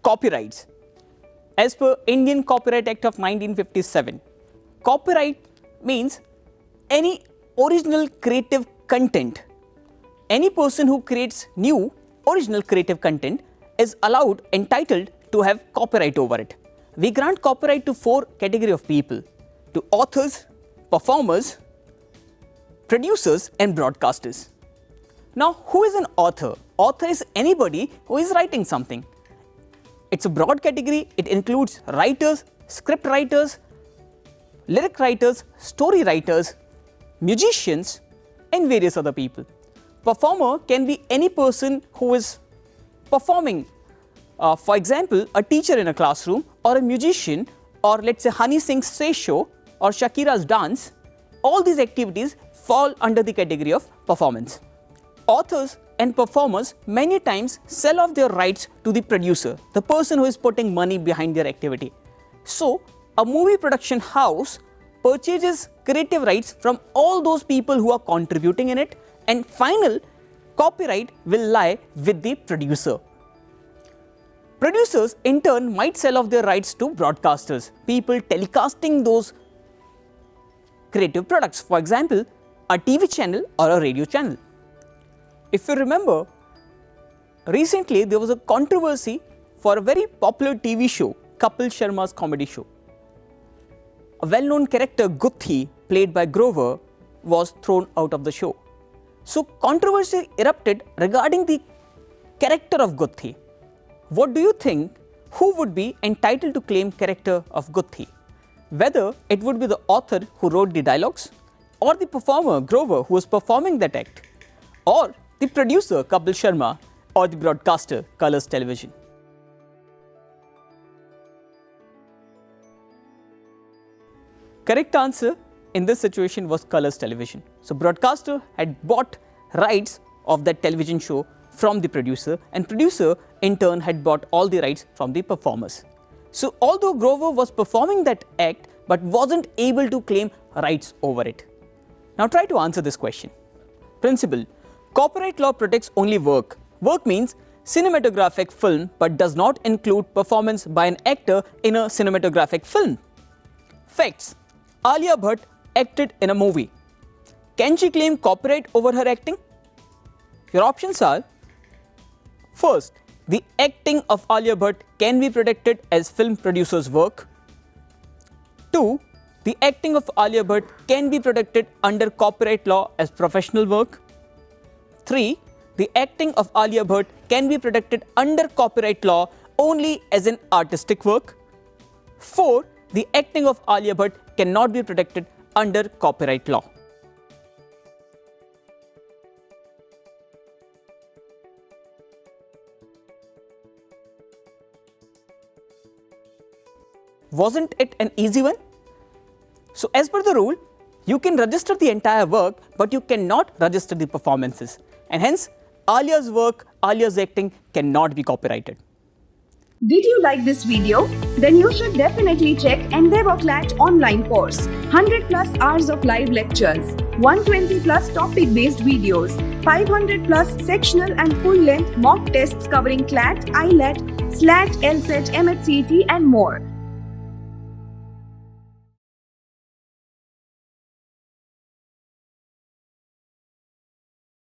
copyrights. As per Indian Copyright Act of 1957, copyright means any original creative content. Any person who creates new original creative content is entitled to have copyright over it. We grant copyright to 4 categories of people: to authors, performers, producers and broadcasters. Now, who is an author? Author is anybody who is writing something. It's a broad category. It includes writers, script writers, lyric writers, story writers, musicians and various other people. Performer can be any person who is performing, for example, a teacher in a classroom, or a musician, or let's say Honey Singh's stage show or Shakira's dance. All these activities fall under the category of performance. Authors and performers many times sell off their rights to the producer, the person who is putting money behind their activity. So, a movie production house purchases creative rights from all those people who are contributing in it, and final copyright will lie with the producer. Producers in turn might sell off their rights to broadcasters, people telecasting those creative products, for example, a TV channel or a radio channel. If you remember, recently there was a controversy for a very popular TV show, Kapil Sharma's comedy show. A well-known character, Guthi, played by Grover, was thrown out of the show. So controversy erupted regarding the character of Guthi. What do you think, who would be entitled to claim character of Guthi? Whether it would be the author who wrote the dialogues, or the performer, Grover, who was performing that act, or the producer, Kapil Sharma, or the broadcaster, Colors Television. Correct answer in this situation was Colors Television. So broadcaster had bought rights of that television show from the producer, and producer in turn had bought all the rights from the performers. So although Grover was performing that act but wasn't able to claim rights over it. Now try to answer this question. Principle: copyright law protects only work. Work means cinematographic film but does not include performance by an actor in a cinematographic film. Facts: Alia Bhatt acted in a movie. Can she claim copyright over her acting? Your options are: first, the acting of Alia Bhatt can be protected as film producer's work. 2. The acting of Alia Bhatt can be protected under copyright law as professional work. 3. The acting of Alia Bhatt can be protected under copyright law only as an artistic work. 4. The acting of Alia Bhatt cannot be protected under copyright law. Wasn't it an easy one? So as per the rule, you can register the entire work, but you cannot register the performances, and hence Alia's work, Alia's acting cannot be copyrighted. Did you like this video? Then you should definitely check Endeavour-CLAT online course. 100 plus hours of live lectures, 120 plus topic based videos, 500 plus sectional and full length mock tests covering CLAT, IELTS, SLAT, LSAT, MHCET and more.